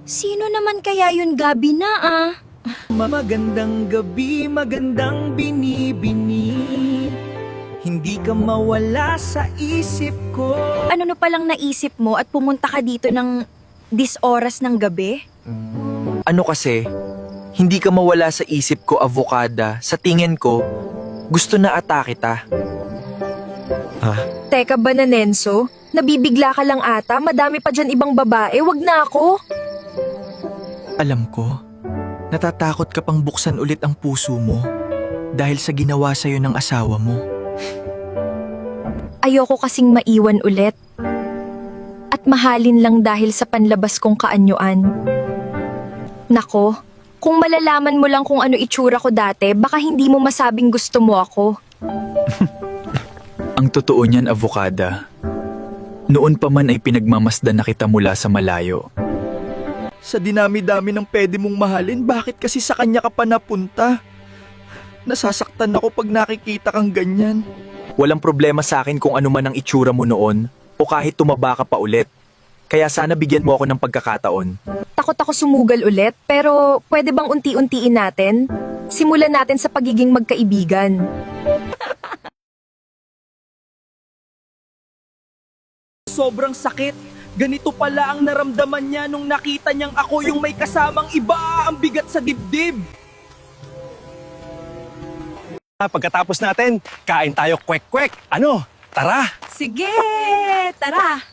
Sino naman kaya yun, Gabi na Magandang gabi, magandang binibini. Hindi ka mawala sa isip ko. Ano na palang naisip mo at pumunta ka dito ng oras ng gabi? Ano kasi, hindi ka mawala sa isip ko, avocada. Sa tingin ko, gusto na ata kita. Teka ba na, Nenso? Nabibigla ka lang ata, madami pa dyan ibang babae, wag na ako. Alam ko, natatakot ka pang buksan ulit ang puso mo dahil sa ginawa sa'yo ng asawa mo. Ayoko kasing maiwan ulit. At mahalin lang dahil sa panlabas kong kaanyuan. Nako, kung malalaman mo lang kung ano itsura ko dati, baka hindi mo masabing gusto mo ako. Ang totoo niyan, avocada. Noon pa man ay pinagmamasdan na kita mula sa malayo. Sa dinami-dami ng pwede mong mahalin, bakit kasi sa kanya ka pa napunta? Nasasaktan ako pag nakikita kang ganyan. Walang problema sa akin kung ano man ang itsura mo noon o kahit tumaba ka pa ulit. Kaya sana bigyan mo ako ng pagkakataon. Takot ako sumugal ulit, pero pwede bang unti-untiin natin? Simulan natin sa pagiging magkaibigan. Sobrang sakit. Ganito pala ang naramdaman niya nung nakita niyang ako yung may kasamang iba. Ang bigat sa dibdib. Pagkatapos natin, kain tayo kwek-kwek. Ano? Tara! Sige, tara!